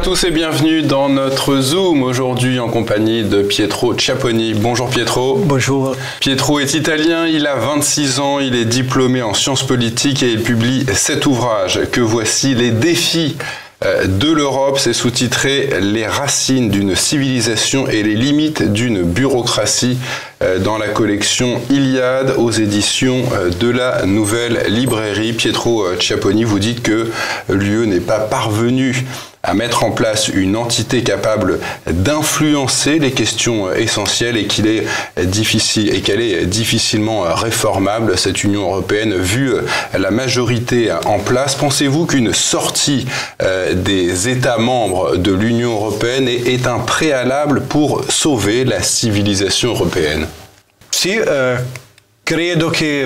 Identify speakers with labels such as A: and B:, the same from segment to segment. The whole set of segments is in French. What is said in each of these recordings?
A: tous et bienvenue dans notre Zoom aujourd'hui en compagnie de Pietro Ciapponi. Bonjour Pietro.
B: Bonjour.
A: Pietro est italien, il a 26 ans, il est diplômé en sciences politiques et il publie cet ouvrage que voici, Les défis de l'Europe. C'est sous-titré « Les racines d'une civilisation et les limites d'une bureaucratie » dans la collection Iliade aux éditions de la Nouvelle Librairie. Pietro Ciapponi, vous dites que l'UE n'est pas parvenue à mettre en place une entité capable d'influencer les questions essentielles et qu'elle est difficilement réformable, cette Union européenne, vu la majorité en place. Pensez-vous qu'une sortie des États membres de l'Union européenne est un préalable pour sauver la civilisation européenne?
B: Sì, credo che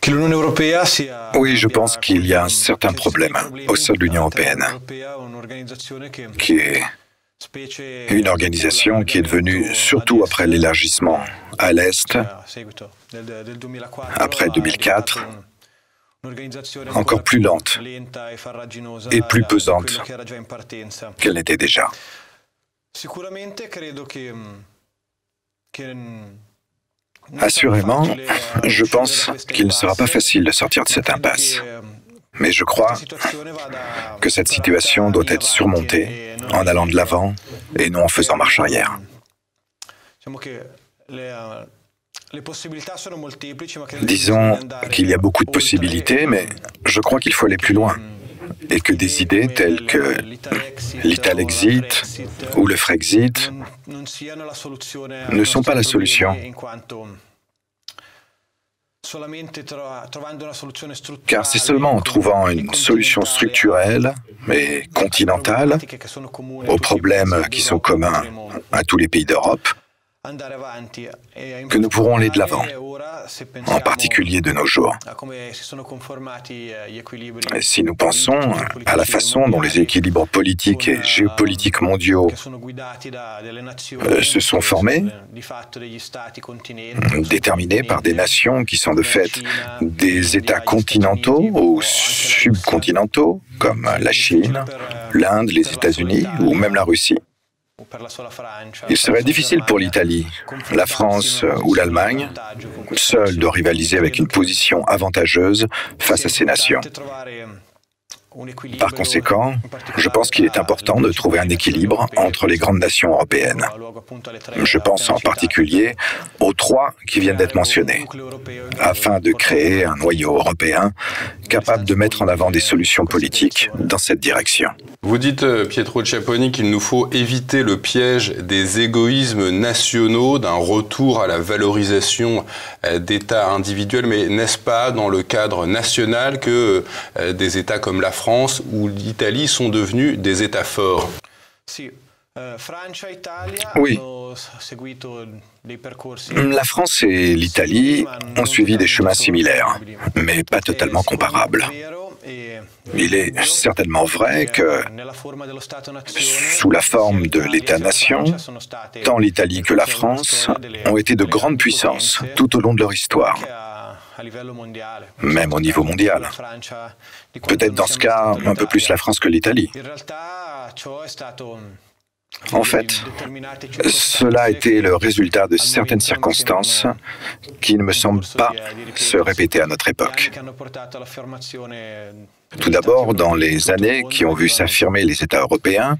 B: l'Unione Europea sia...
C: Oui, je pense qu'il y a un certain problème au sein de l'Union européenne, qui est une organisation qui est devenue, surtout après l'élargissement à l'Est, après 2004, encore plus lente et plus pesante qu'elle n'était déjà. Assurément, je pense qu'il ne sera pas facile de sortir de cette impasse. Mais je crois que cette situation doit être surmontée en allant de l'avant et non en faisant marche arrière. Disons qu'il y a beaucoup de possibilités, mais je crois qu'il faut aller plus loin. Et que des idées telles que l'Italexit ou le Frexit ne sont pas la solution. Car c'est seulement en trouvant une solution structurelle et continentale aux problèmes qui sont communs à tous les pays d'Europe que nous pourrons aller de l'avant, en particulier de nos jours. Et si nous pensons à la façon dont les équilibres politiques et géopolitiques mondiaux se sont formés, déterminés par des nations qui sont de fait des États continentaux ou subcontinentaux, comme la Chine, l'Inde, les États-Unis ou même la Russie, il serait difficile pour l'Italie, la France ou l'Allemagne, seules, de rivaliser avec une position avantageuse face à ces nations. Par conséquent, je pense qu'il est important de trouver un équilibre entre les grandes nations européennes. Je pense en particulier aux trois qui viennent d'être mentionnés, afin de créer un noyau européen capable de mettre en avant des solutions politiques dans cette direction.
A: Vous dites, Pietro Ciapponi, qu'il nous faut éviter le piège des égoïsmes nationaux, d'un retour à la valorisation d'États individuels, mais n'est-ce pas dans le cadre national que des États comme la France ou l'Italie sont devenus des États forts?
C: Oui. La France et l'Italie ont suivi des chemins similaires, mais pas totalement comparables. Il est certainement vrai que, sous la forme de l'État-nation, tant l'Italie que la France ont été de grandes puissances tout au long de leur histoire, même au niveau mondial. Peut-être dans ce cas, un peu plus la France que l'Italie. En fait, cela a été le résultat de certaines circonstances qui ne me semblent pas se répéter à notre époque. Tout d'abord, dans les années qui ont vu s'affirmer les États européens,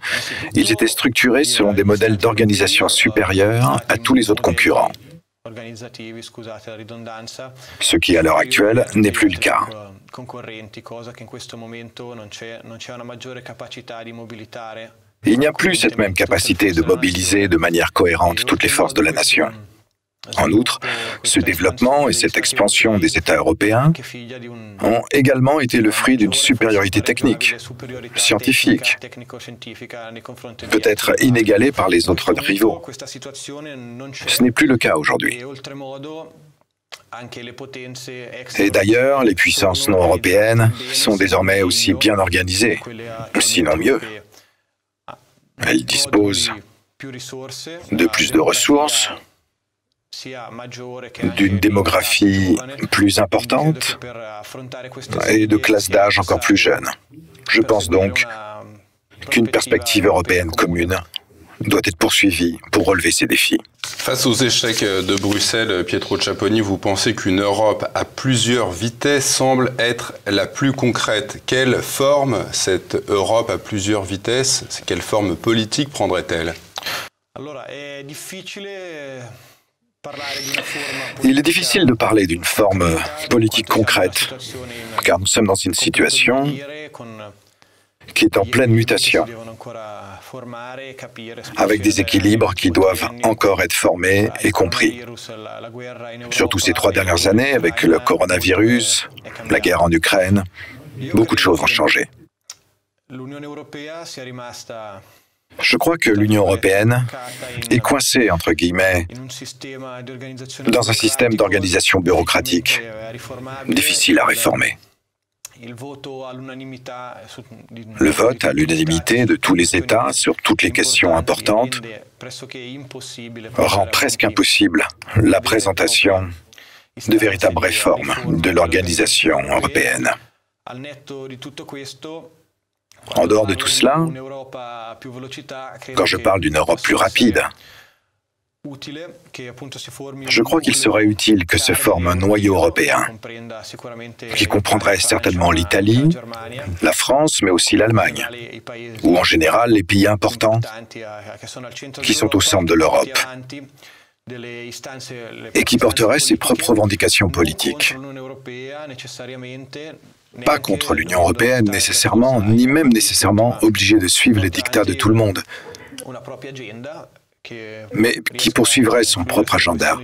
C: ils étaient structurés selon des modèles d'organisation supérieurs à tous les autres concurrents. Ce qui, à l'heure actuelle, n'est plus le cas. Il n'y a plus cette même capacité de mobiliser de manière cohérente toutes les forces de la nation. En outre, ce développement et cette expansion des États européens ont également été le fruit d'une supériorité technique, scientifique, peut-être inégalée par les autres rivaux. Ce n'est plus le cas aujourd'hui. Et d'ailleurs, les puissances non européennes sont désormais aussi bien organisées, sinon mieux. Elles disposent de plus de ressources, d'une démographie plus importante et de classes d'âge encore plus jeunes. Je pense donc qu'une perspective européenne commune doit être poursuivie pour relever ces défis.
A: Face aux échecs de Bruxelles, Pietro Ciapponi, vous pensez qu'une Europe à plusieurs vitesses semble être la plus concrète. Quelle forme cette Europe à plusieurs vitesses, quelle forme politique prendrait-elle ?
C: Il est difficile de parler d'une forme politique concrète, car nous sommes dans une situation qui est en pleine mutation, avec des équilibres qui doivent encore être formés et compris. Surtout ces 3 dernières années, avec le coronavirus, la guerre en Ukraine, beaucoup de choses ont changé. Je crois que l'Union européenne est coincée, entre guillemets, dans un système d'organisation bureaucratique difficile à réformer. Le vote à l'unanimité de tous les États sur toutes les questions importantes rend presque impossible la présentation de véritables réformes de l'organisation européenne. En dehors de tout cela, quand je parle d'une Europe plus rapide, je crois qu'il serait utile que se forme un noyau européen qui comprendrait certainement l'Italie, la France, mais aussi l'Allemagne, ou en général les pays importants qui sont au centre de l'Europe et qui porteraient ses propres revendications politiques. Pas contre l'Union européenne nécessairement, ni même nécessairement obligée de suivre les dictats de tout le monde, mais qui poursuivrait son propre agenda,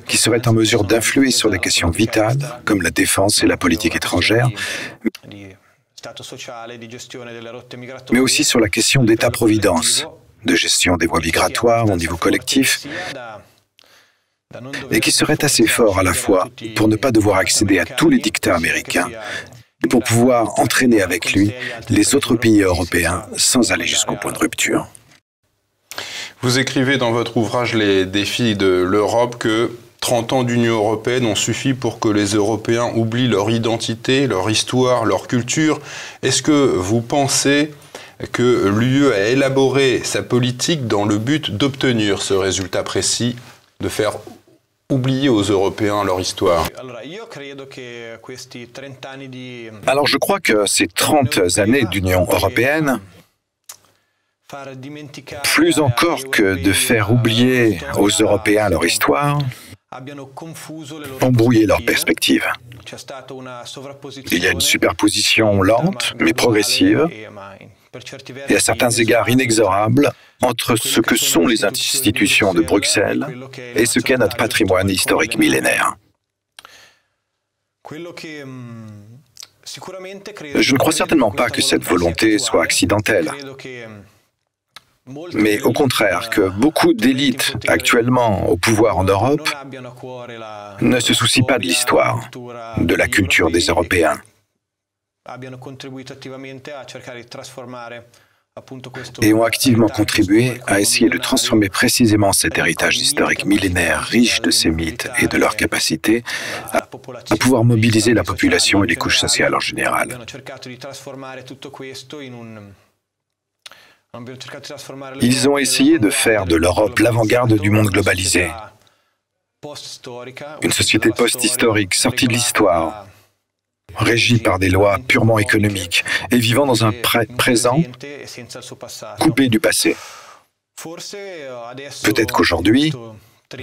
C: qui serait en mesure d'influer sur des questions vitales, comme la défense et la politique étrangère, mais aussi sur la question d'État-providence, de gestion des voies migratoires au niveau collectif, et qui serait assez fort à la fois pour ne pas devoir accéder à tous les dictats américains, et pour pouvoir entraîner avec lui les autres pays européens sans aller jusqu'au point de rupture.
A: Vous écrivez dans votre ouvrage « Les défis de l'Europe » que 30 ans d'Union européenne ont suffi pour que les Européens oublient leur identité, leur histoire, leur culture. Est-ce que vous pensez que l'UE a élaboré sa politique dans le but d'obtenir ce résultat précis, de faire oublier aux Européens leur histoire?
C: Alors je crois que ces 30 années d'Union européenne, plus encore que de faire oublier aux Européens leur histoire, ont brouillé leurs perspectives. Il y a une superposition lente, mais progressive, et à certains égards inexorable, entre ce que sont les institutions de Bruxelles et ce qu'est notre patrimoine historique millénaire. Je ne crois certainement pas que cette volonté soit accidentelle, mais au contraire que beaucoup d'élites actuellement au pouvoir en Europe ne se soucient pas de l'histoire, de la culture des Européens, et ont activement contribué à essayer de transformer précisément cet héritage historique millénaire riche de ses mythes et de leurs capacités à pouvoir mobiliser la population et les couches sociales en général. Ils ont essayé de faire de l'Europe l'avant-garde du monde globalisé, une société post-historique sortie de l'histoire, régie par des lois purement économiques et vivant dans un présent coupé du passé. Peut-être qu'aujourd'hui,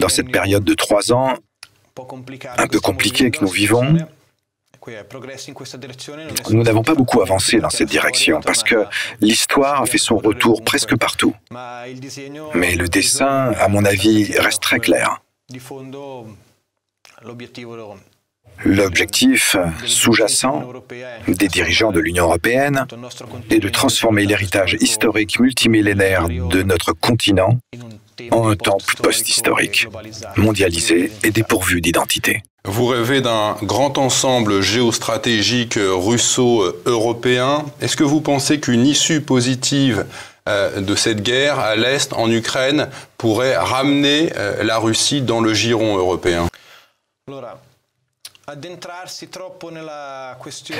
C: dans cette période de 3 ans, un peu compliquée que nous vivons, nous n'avons pas beaucoup avancé dans cette direction parce que l'histoire a fait son retour presque partout. Mais le dessin, à mon avis, reste très clair. L'objectif sous-jacent des dirigeants de l'Union européenne est de transformer l'héritage historique multimillénaire de notre continent en un temps post-historique, mondialisé et dépourvu d'identité.
A: Vous rêvez d'un grand ensemble géostratégique russo-européen. Est-ce que vous pensez qu'une issue positive de cette guerre à l'Est, en Ukraine, pourrait ramener la Russie dans le giron européen?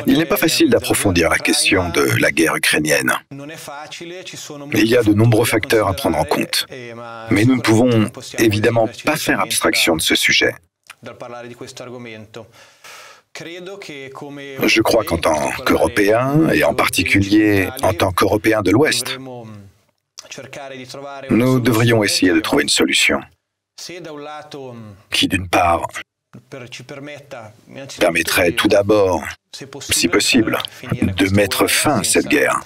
C: Il n'est pas facile d'approfondir la question de la guerre ukrainienne. Il y a de nombreux facteurs à prendre en compte. Mais nous ne pouvons évidemment pas faire abstraction de ce sujet. Je crois qu'en tant qu'Européens, et en particulier en tant qu'Européens de l'Ouest, nous devrions essayer de trouver une solution qui, d'une part, permettrait tout d'abord, si possible, de mettre fin à cette guerre,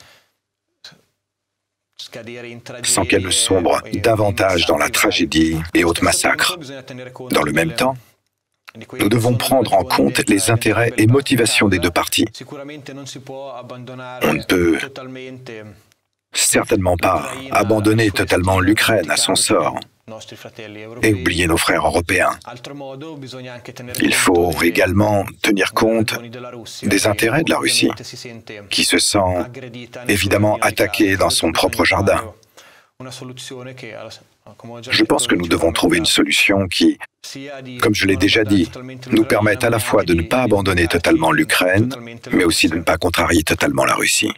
C: sans qu'elle ne sombre davantage dans la tragédie et autres massacres. Dans le même temps, nous devons prendre en compte les intérêts et motivations des deux parties. On ne peut certainement pas abandonner totalement l'Ukraine à son sort et oublier nos frères européens. Il faut également tenir compte des intérêts de la Russie, qui se sent évidemment attaquée dans son propre jardin. Je pense que nous devons trouver une solution qui, comme je l'ai déjà dit, nous permette à la fois de ne pas abandonner totalement l'Ukraine, mais aussi de ne pas contrarier totalement la Russie.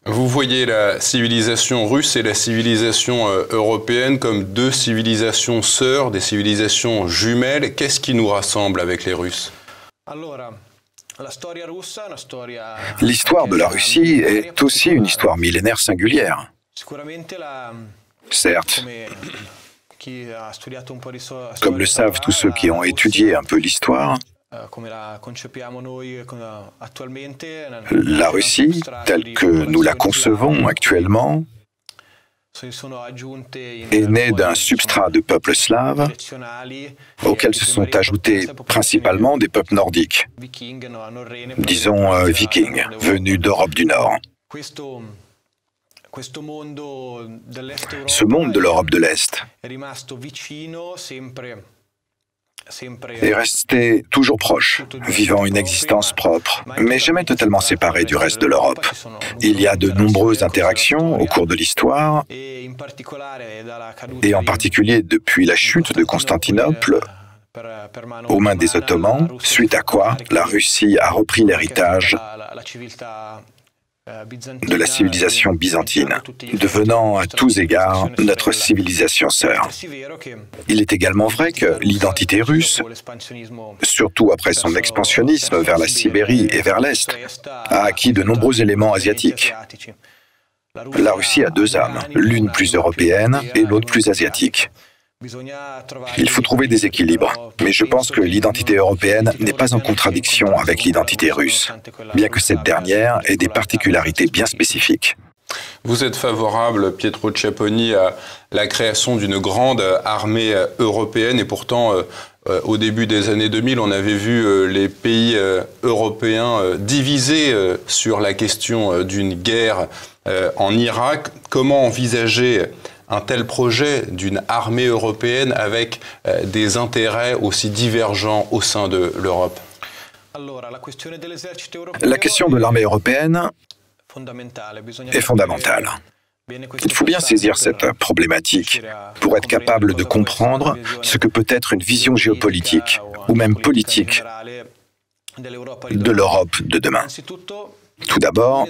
A: Vous voyez la civilisation russe et la civilisation européenne comme deux civilisations sœurs, des civilisations jumelles. Qu'est-ce qui nous rassemble avec les Russes?
C: L'histoire de la Russie est aussi une histoire millénaire singulière. Certes, comme le savent tous ceux qui ont étudié un peu l'histoire, la Russie, telle que nous la concevons actuellement, est née d'un substrat de peuples slaves auxquels se sont ajoutés principalement des peuples nordiques, disons vikings, venus d'Europe du Nord. Ce monde de l'Europe de l'Est est resté toujours proche, vivant une existence propre, mais jamais totalement séparé du reste de l'Europe. Il y a de nombreuses interactions au cours de l'histoire, et en particulier depuis la chute de Constantinople aux mains des Ottomans, suite à quoi la Russie a repris l'héritage de la civilisation byzantine, devenant à tous égards notre civilisation sœur. Il est également vrai que l'identité russe, surtout après son expansionnisme vers la Sibérie et vers l'Est, a acquis de nombreux éléments asiatiques. La Russie a deux âmes, l'une plus européenne et l'autre plus asiatique. Il faut trouver des équilibres, mais je pense que l'identité européenne n'est pas en contradiction avec l'identité russe, bien que cette dernière ait des particularités bien spécifiques.
A: Vous êtes favorable, Pietro Ciapponi, à la création d'une grande armée européenne et pourtant, au début des années 2000, on avait vu les pays européens divisés sur la question d'une guerre en Irak. Comment envisager un tel projet d'une armée européenne avec des intérêts aussi divergents au sein de l'Europe?
C: La question de l'armée européenne est fondamentale. Il faut bien saisir cette problématique pour être capable de comprendre ce que peut être une vision géopolitique ou même politique de l'Europe de demain. Tout d'abord,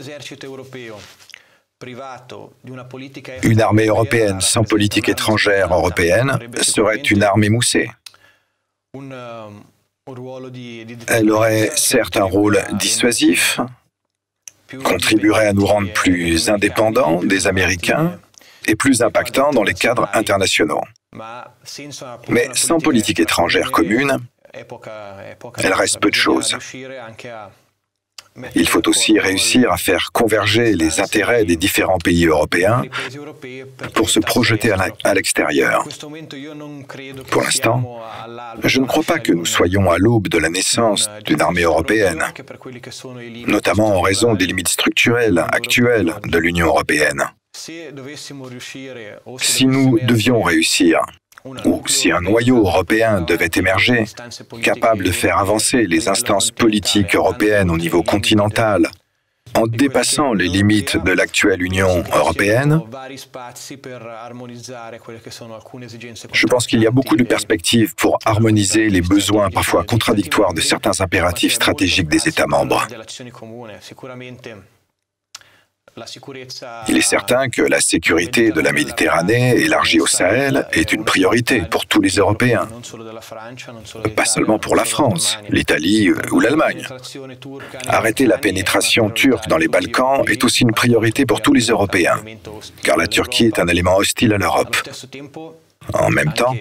C: une armée européenne sans politique étrangère européenne serait une armée moussée. Elle aurait certes un rôle dissuasif, contribuerait à nous rendre plus indépendants des Américains et plus impactants dans les cadres internationaux. Mais sans politique étrangère commune, elle reste peu de choses. Il faut aussi réussir à faire converger les intérêts des différents pays européens pour se projeter à l'extérieur. Pour l'instant, je ne crois pas que nous soyons à l'aube de la naissance d'une armée européenne, notamment en raison des limites structurelles actuelles de l'Union européenne. Si nous devions réussir, ou si un noyau européen devait émerger, capable de faire avancer les instances politiques européennes au niveau continental en dépassant les limites de l'actuelle Union européenne, je pense qu'il y a beaucoup de perspectives pour harmoniser les besoins parfois contradictoires de certains impératifs stratégiques des États membres. Il est certain que la sécurité de la Méditerranée élargie au Sahel est une priorité pour tous les Européens, pas seulement pour la France, l'Italie ou l'Allemagne. Arrêter la pénétration turque dans les Balkans est aussi une priorité pour tous les Européens, car la Turquie est un élément hostile à l'Europe. En même temps,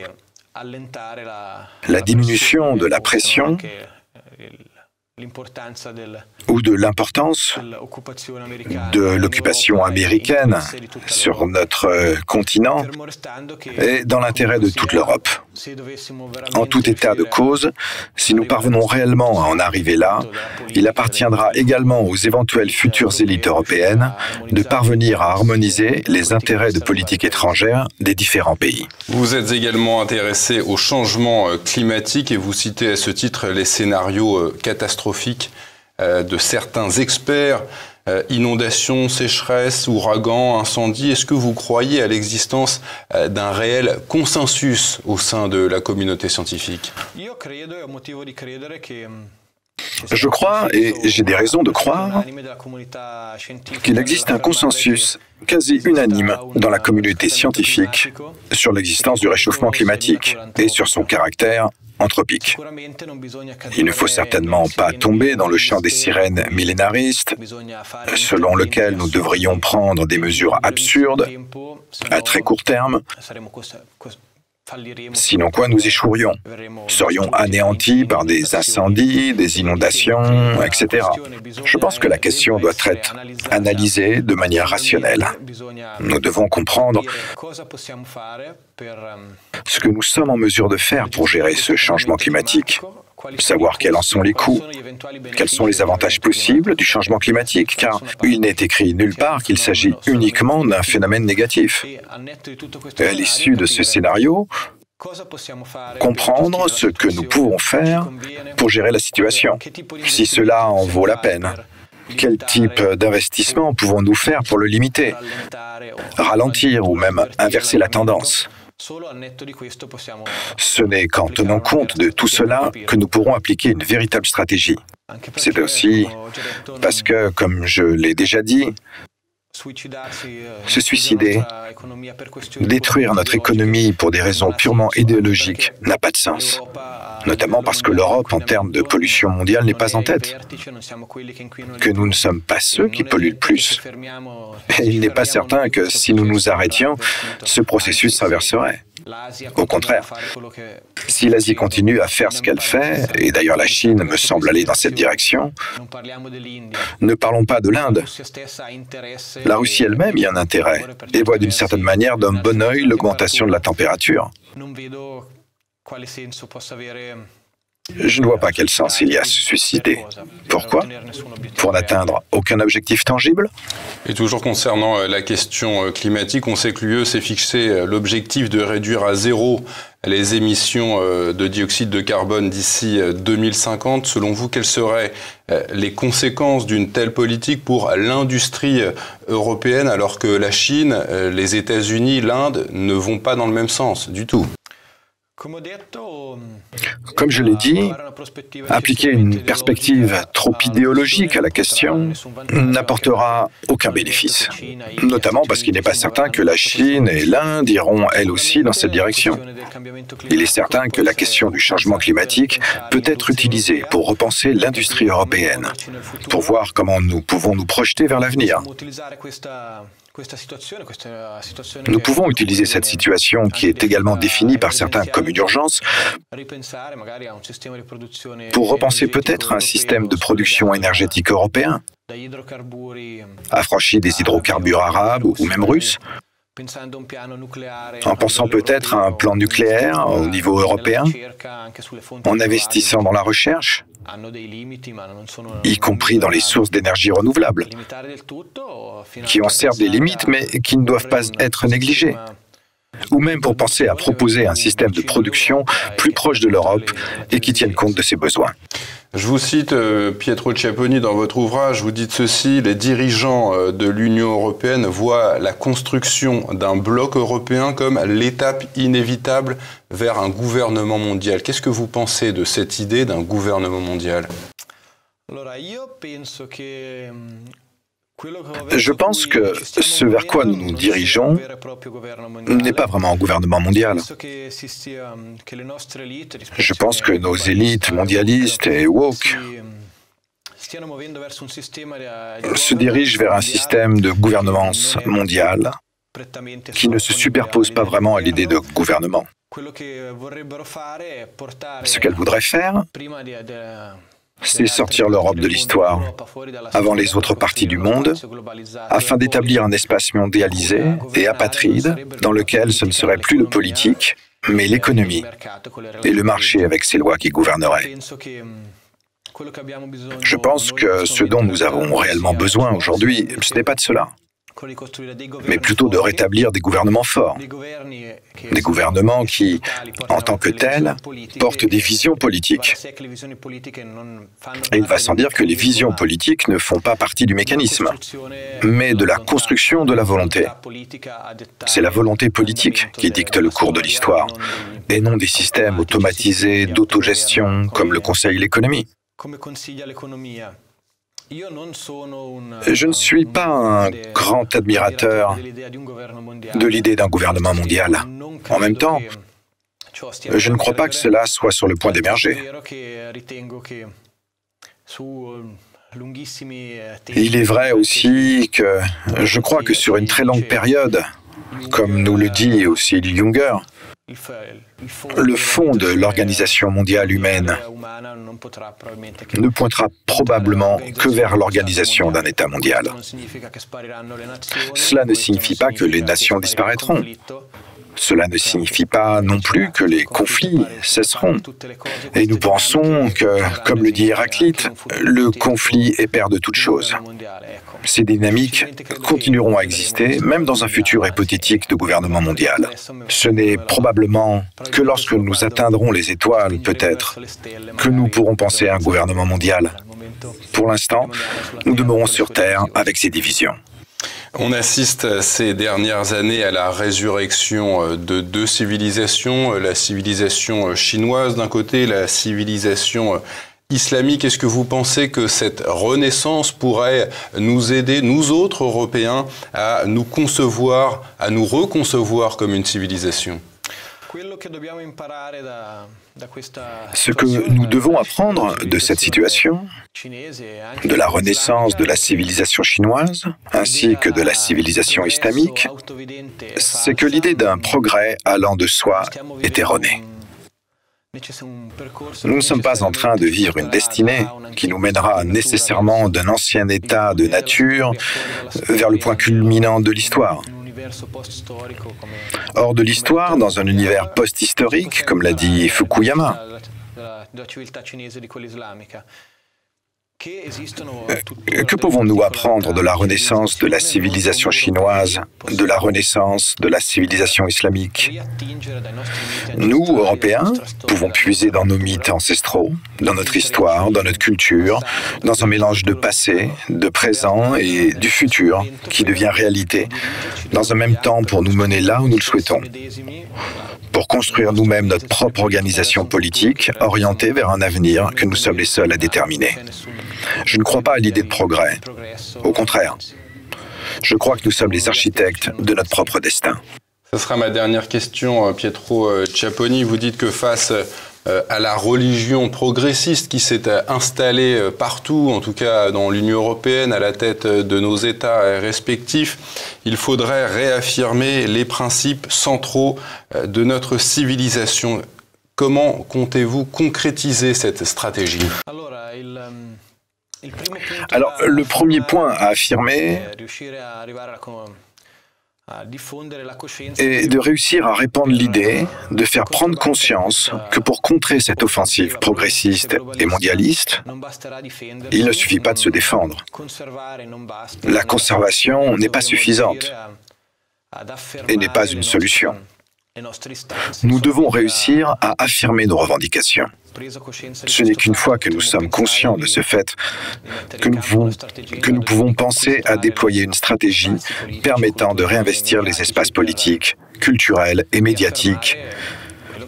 C: la diminution de la pression ou de l'importance de l'occupation américaine sur notre continent est dans l'intérêt de toute l'Europe. En tout état de cause, si nous parvenons réellement à en arriver là, il appartiendra également aux éventuelles futures élites européennes de parvenir à harmoniser les intérêts de politique étrangère des différents pays.
A: Vous êtes également intéressé au changement climatique et vous citez à ce titre les scénarios catastrophiques de certains experts, inondations, sécheresses, ouragans, incendies. Est-ce que vous croyez à l'existence d'un réel consensus au sein de la communauté scientifique ?
C: Je crois, et j'ai des raisons de croire, qu'il existe un consensus quasi unanime dans la communauté scientifique sur l'existence du réchauffement climatique et sur son caractère anthropique. Il ne faut certainement pas tomber dans le chant des sirènes millénaristes, selon lequel nous devrions prendre des mesures absurdes à très court terme, sinon quoi nous échouerions, serions anéantis par des incendies, des inondations, etc. Je pense que la question doit être analysée de manière rationnelle. Nous devons comprendre ce que nous sommes en mesure de faire pour gérer ce changement climatique, savoir quels en sont les coûts, quels sont les avantages possibles du changement climatique, car il n'est écrit nulle part qu'il s'agit uniquement d'un phénomène négatif. Et à l'issue de ce scénario, comprendre ce que nous pouvons faire pour gérer la situation, si cela en vaut la peine. Quel type d'investissement pouvons-nous faire pour le limiter, ralentir ou même inverser la tendance ? Ce n'est qu'en tenant compte de tout cela que nous pourrons appliquer une véritable stratégie. C'est aussi parce que, comme je l'ai déjà dit, se suicider, détruire notre économie pour des raisons purement idéologiques n'a pas de sens. Notamment parce que l'Europe, en termes de pollution mondiale, n'est pas en tête. Que nous ne sommes pas ceux qui polluent le plus. Et il n'est pas certain que si nous nous arrêtions, ce processus s'inverserait. Au contraire, si l'Asie continue à faire ce qu'elle fait, et d'ailleurs la Chine me semble aller dans cette direction, ne parlons pas de l'Inde. La Russie elle-même y a un intérêt, et voit d'une certaine manière d'un bon œil l'augmentation de la température. Je ne vois pas quel sens il y a à se suicider. Pourquoi ? Pour n'atteindre aucun objectif tangible ?
A: Et toujours concernant la question climatique, on sait que l'UE s'est fixé l'objectif de réduire à zéro les émissions de dioxyde de carbone d'ici 2050. Selon vous, quelles seraient les conséquences d'une telle politique pour l'industrie européenne alors que la Chine, les États-Unis, l'Inde ne vont pas dans le même sens du tout ?
C: Comme je l'ai dit, appliquer une perspective trop idéologique à la question n'apportera aucun bénéfice, notamment parce qu'il n'est pas certain que la Chine et l'Inde iront elles aussi dans cette direction. Il est certain que la question du changement climatique peut être utilisée pour repenser l'industrie européenne, pour voir comment nous pouvons nous projeter vers l'avenir. Nous pouvons utiliser cette situation qui est également définie par certains comme une urgence pour repenser peut-être un système de production énergétique européen, affranchi des hydrocarbures arabes ou même russes, en pensant peut-être à un plan nucléaire au niveau européen, en investissant dans la recherche, y compris dans les sources d'énergie renouvelables, qui ont certes des limites, mais qui ne doivent pas être négligées. ou même pour penser à proposer un système de production plus proche de l'Europe et qui tienne compte de ses besoins.
A: Je vous cite Pietro Ciapponi dans votre ouvrage, vous dites ceci: les dirigeants de l'Union européenne voient la construction d'un bloc européen comme l'étape inévitable vers un gouvernement mondial. Qu'est-ce que vous pensez de cette idée d'un gouvernement mondial?
C: Je pense que ce vers quoi nous nous dirigeons n'est pas vraiment un gouvernement mondial. Je pense que nos élites mondialistes et woke se dirigent vers un système de gouvernance mondiale qui ne se superpose pas vraiment à l'idée de gouvernement. Ce qu'elles voudraient faire, c'est sortir l'Europe de l'histoire avant les autres parties du monde, afin d'établir un espace mondialisé et apatride dans lequel ce ne serait plus le politique, mais l'économie et le marché avec ses lois qui gouverneraient. Je pense que ce dont nous avons réellement besoin aujourd'hui, ce n'est pas de cela, mais plutôt de rétablir des gouvernements forts, des gouvernements qui, en tant que tels, portent des visions politiques. Et il va sans dire que les visions politiques ne font pas partie du mécanisme, mais de la construction de la volonté. C'est la volonté politique qui dicte le cours de l'histoire, et non des systèmes automatisés d'autogestion comme le Conseil de l'économie. Je ne suis pas un grand admirateur de l'idée d'un gouvernement mondial. En même temps, je ne crois pas que cela soit sur le point d'émerger. Il est vrai aussi que je crois que sur une très longue période, comme nous le dit aussi Junger, le fond de l'Organisation mondiale humaine ne pointera probablement que vers l'organisation d'un État mondial. Cela ne signifie pas que les nations disparaîtront. Cela ne signifie pas non plus que les conflits cesseront. Et nous pensons que, comme le dit Héraclite, le conflit est père de toute chose. Ces dynamiques continueront à exister, même dans un futur hypothétique de gouvernement mondial. Ce n'est probablement que lorsque nous atteindrons les étoiles, peut-être, que nous pourrons penser à un gouvernement mondial. Pour l'instant, nous demeurons sur Terre avec ces divisions.
A: On assiste ces dernières années à la résurrection de deux civilisations, la civilisation chinoise d'un côté, la civilisation islamique. Est-ce que vous pensez que cette renaissance pourrait nous aider, nous autres Européens, à nous concevoir, à nous reconcevoir comme une civilisation ?
C: Ce que nous devons apprendre de cette situation, de la renaissance de la civilisation chinoise, ainsi que de la civilisation islamique, c'est que l'idée d'un progrès allant de soi est erronée. Nous ne sommes pas en train de vivre une destinée qui nous mènera nécessairement d'un ancien état de nature vers le point culminant de l'histoire. Hors de l'histoire, dans un univers post-historique, comme l'a dit Fukuyama, que pouvons-nous apprendre de la renaissance de la civilisation chinoise, de la renaissance de la civilisation islamique? Nous, Européens, pouvons puiser dans nos mythes ancestraux, dans notre histoire, dans notre culture, dans un mélange de passé, de présent et du futur qui devient réalité, dans un même temps pour nous mener là où nous le souhaitons, pour construire nous-mêmes notre propre organisation politique orientée vers un avenir que nous sommes les seuls à déterminer. Je ne crois pas à l'idée de progrès. Au contraire, je crois que nous sommes les architectes de notre propre destin.
A: Ce sera ma dernière question, Pietro Ciapponi. Vous dites que face à la religion progressiste qui s'est installée partout, en tout cas dans l'Union européenne, à la tête de nos États respectifs, il faudrait réaffirmer les principes centraux de notre civilisation. Comment comptez-vous concrétiser cette stratégie ?
C: Alors, le premier point à affirmer est de réussir à répandre l'idée, de faire prendre conscience que pour contrer cette offensive progressiste et mondialiste, il ne suffit pas de se défendre. La conservation n'est pas suffisante et n'est pas une solution. Nous devons réussir à affirmer nos revendications. Ce n'est qu'une fois que nous sommes conscients de ce fait que nous pouvons penser à déployer une stratégie permettant de réinvestir les espaces politiques, culturels et médiatiques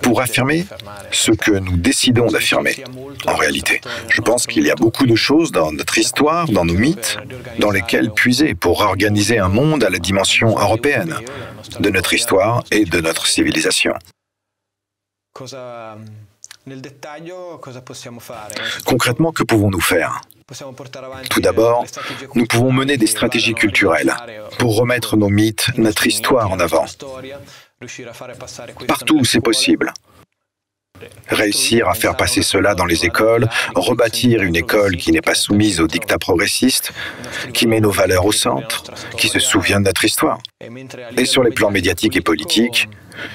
C: pour affirmer ce que nous décidons d'affirmer. En réalité, je pense qu'il y a beaucoup de choses dans notre histoire, dans nos mythes, dans lesquelles puiser pour organiser un monde à la dimension européenne de notre histoire et de notre civilisation. Concrètement, que pouvons-nous faire? Tout d'abord, nous pouvons mener des stratégies culturelles pour remettre nos mythes, notre histoire en avant, partout où c'est possible. Réussir à faire passer cela dans les écoles, rebâtir une école qui n'est pas soumise aux dictats progressistes, qui met nos valeurs au centre, qui se souvient de notre histoire. Et sur les plans médiatiques et politiques,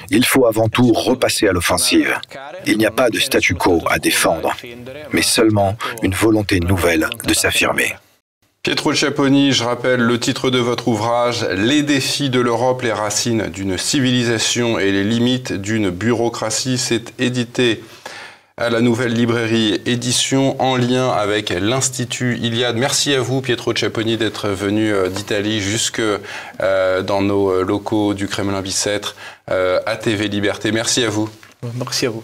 C: il faut avant tout repasser à l'offensive. Il n'y a pas de statu quo à défendre, mais seulement une volonté nouvelle de s'affirmer.
A: Pietro Ciapponi, je rappelle le titre de votre ouvrage « Les défis de l'Europe, les racines d'une civilisation et les limites d'une bureaucratie ». C'est édité à la Nouvelle Librairie Édition en lien avec l'Institut Iliade. Merci à vous, Pietro Ciapponi, d'être venu d'Italie jusque dans nos locaux du Kremlin-Bicêtre à TV Liberté. Merci à vous.
B: Merci à vous.